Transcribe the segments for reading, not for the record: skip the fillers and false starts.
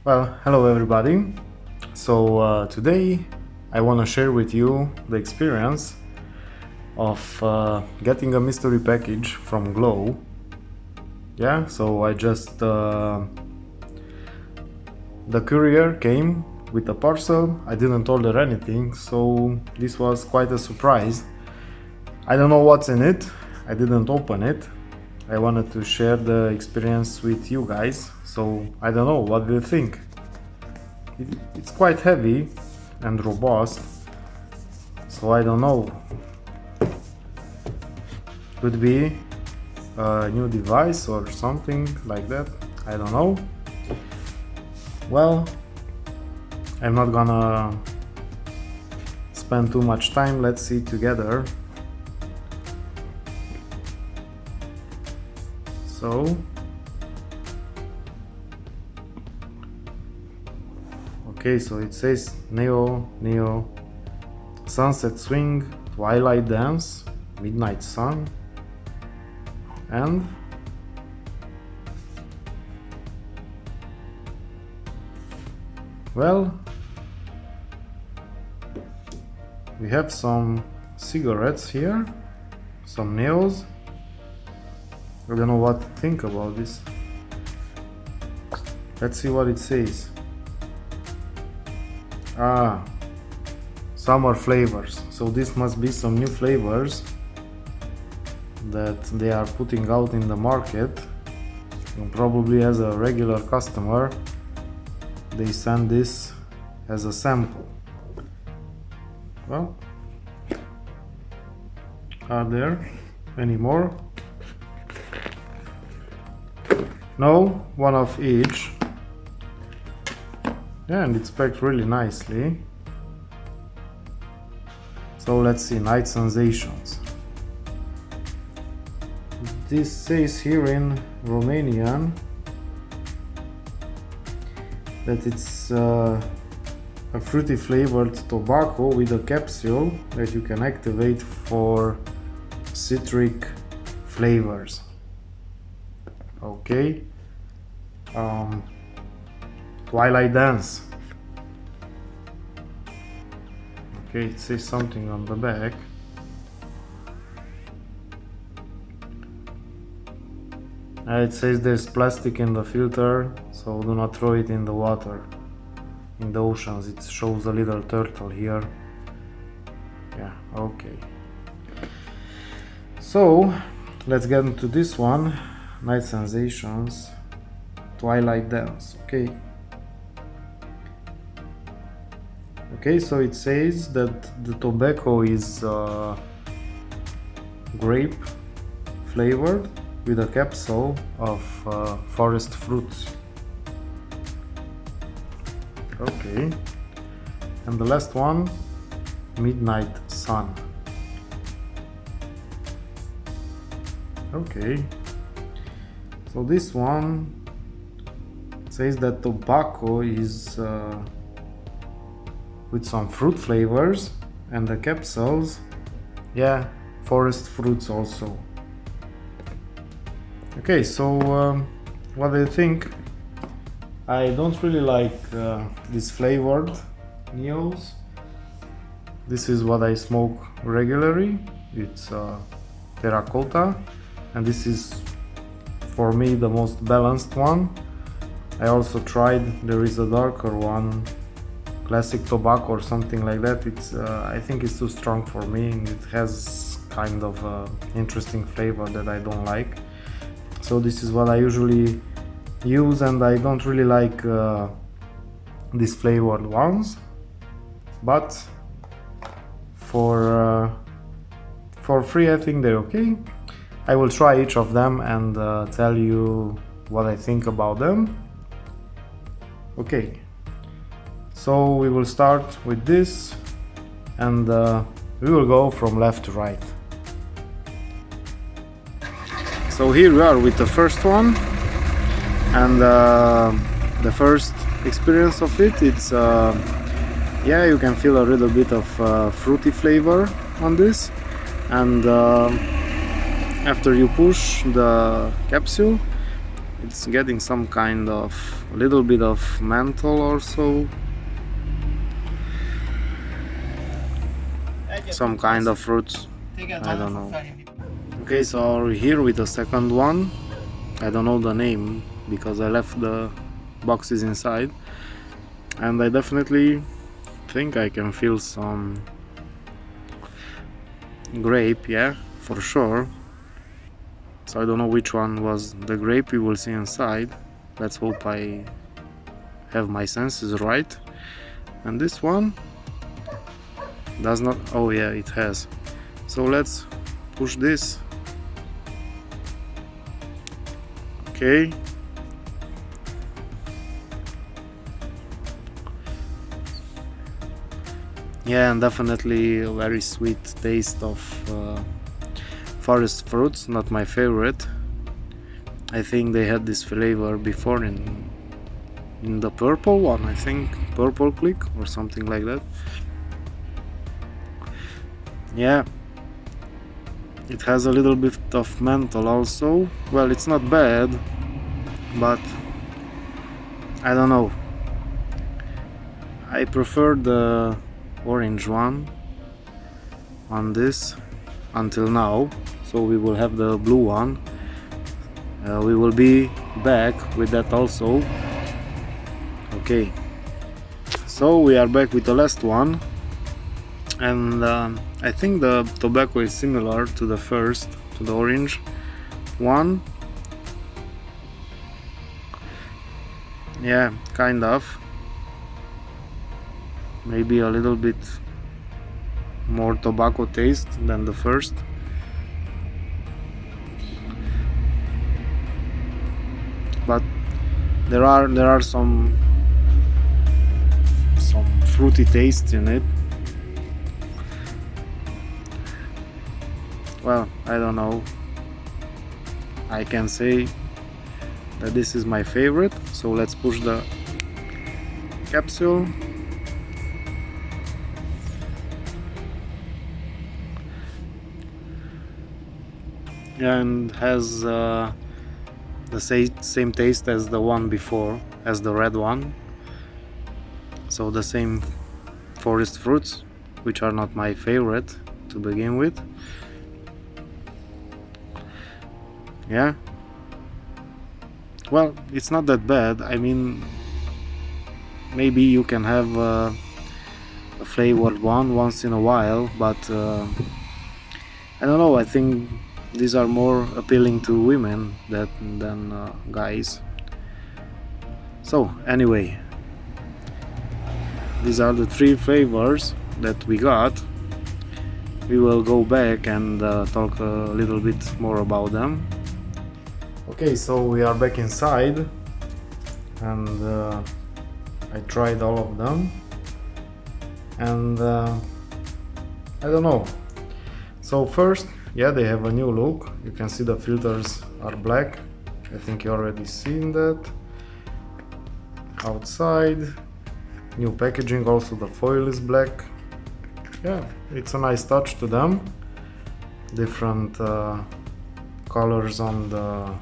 Well, hello everybody. Today I want to share with you the experience of getting a mystery package from Glo. Yeah, so the courier came with a parcel. I didn't order anything, so this was quite a surprise. I don't know what's in it. I didn't open it. I wanted to share the experience with you guys, so I don't know, what do you think? It's quite heavy and robust, so I don't know. Could be a new device or something like that, I don't know. Well, I'm not gonna spend too much time, let's see together. Okay, so it says Neo, Sunset Swing, Twilight Dance, Midnight Sun, and well, we have some cigarettes here, some nails. I don't know what to think about this. Let's see what it says. Summer flavors. So this must be some new flavors that they are putting out in the market. And probably as a regular customer, they send this as a sample. Well, are there any more? No, one of each. Yeah, and it's packed really nicely. So let's see, Night Sensations. This says here in Romanian that it's a fruity flavored tobacco with a capsule that you can activate for citric flavors. Okay. Twilight Dance. Okay, it says something on the back. It says there's plastic in the filter, so do not throw it in the water, in the oceans. It shows a little turtle here. Yeah, okay. So let's get into this one. Night Sensations, Twilight Dance. Okay, so it says that the tobacco is grape flavored with a capsule of forest fruits. Okay, and the last one, Midnight Sun. Okay, so this one says that tobacco is with some fruit flavors, and the capsules, yeah, forest fruits also. Okay, so what do you think? I don't really like these flavored neos. This is what I smoke regularly. It's terracotta, and this is for me the most balanced one. I also tried, there is a darker one, classic tobacco or something like that. It's I think it's too strong for me, and it has kind of interesting flavor that I don't like. So this is what I usually use, and I don't really like these flavored ones, but for free I think they're okay. I will try each of them and tell you what I think about them. Okay, so we will start with this, and we will go from left to right. So here we are with the first one, and the first experience of it, it's yeah, you can feel a little bit of fruity flavor on this, and after you push the capsule, It's getting some kind of a little bit of menthol or so, some kind of fruits, I don't know. Okay, so we're here with the second one. I don't know the name because I left the boxes inside, and I definitely think I can feel some grape, yeah, for sure. So I don't know which one was the grape, we will see inside. Let's hope I have my senses right. And this one does not, oh yeah, it has. So let's push this. Okay. Yeah, and definitely a very sweet taste of forest fruits, not my favorite. I think they had this flavor before in the purple one, I think, purple click or something like that. Yeah, it has a little bit of menthol also. Well, it's not bad, but I don't know. I prefer the orange one on this until now, so we will have the blue one. We will be back with that also. Okay, so we are back with the last one, and I think the tobacco is similar to the first, to the orange one. Yeah, kind of. Maybe a little bit more tobacco taste than the first. But there are some fruity taste in it. Well, I don't know. I can say that this is my favorite. So let's push the capsule. And has the same taste as the one before, as the red one. So the same forest fruits, which are not my favorite to begin with. Yeah, well, it's not that bad. I mean, maybe you can have a flavored one once in a while, but I don't know, I think these are more appealing to women than guys. So anyway, these are the three flavors that we got. We will go back and talk a little bit more about them. Okay, so we are back inside, and I tried all of them, and I don't know. So first, yeah, they have a new look. You can see the filters are black. I think you already seen that. Outside, new packaging, also the foil is black. Yeah, it's a nice touch to them. Different colors on the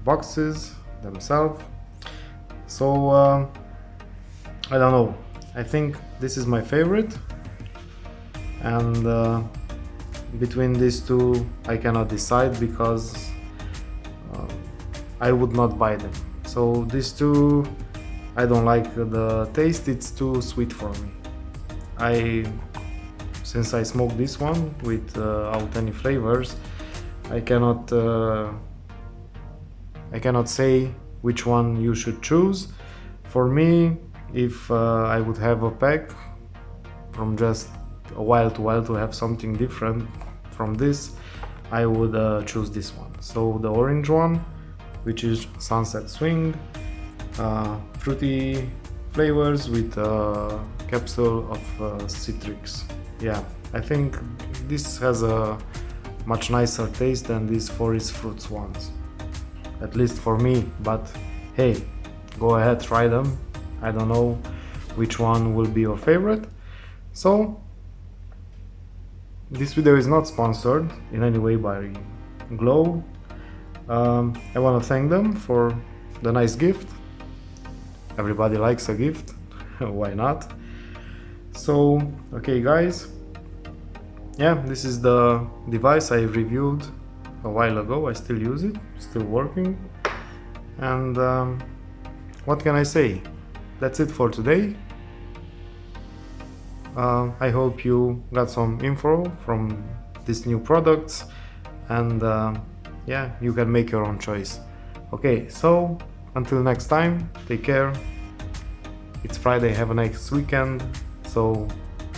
boxes themselves. So I don't know, I think this is my favorite, and between these two I cannot decide because I would not buy them. So these two, I don't like the taste, it's too sweet for me. Since I smoked this one without any flavors, I cannot say which one you should choose. For me, if I would have a pack from just a while to while to have something different from this, I would choose this one. So the orange one, which is Sunset Swing, fruity flavors with a capsule of citrus. Yeah, I think this has a much nicer taste than these forest fruits ones, at least for me. But hey, go ahead, try them. I don't know which one will be your favorite. So this video is not sponsored in any way by Glo. I want to thank them for the nice gift. Everybody likes a gift, why not? So, okay guys, yeah, this is the device I reviewed a while ago. I still use it, still working. And what can I say? That's it for today. I hope you got some info from these new products, and yeah, you can make your own choice. Okay, so until next time, take care. It's Friday, have a nice weekend. So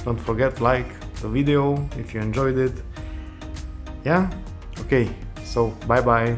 don't forget, like the video if you enjoyed it. Yeah, okay, so bye bye.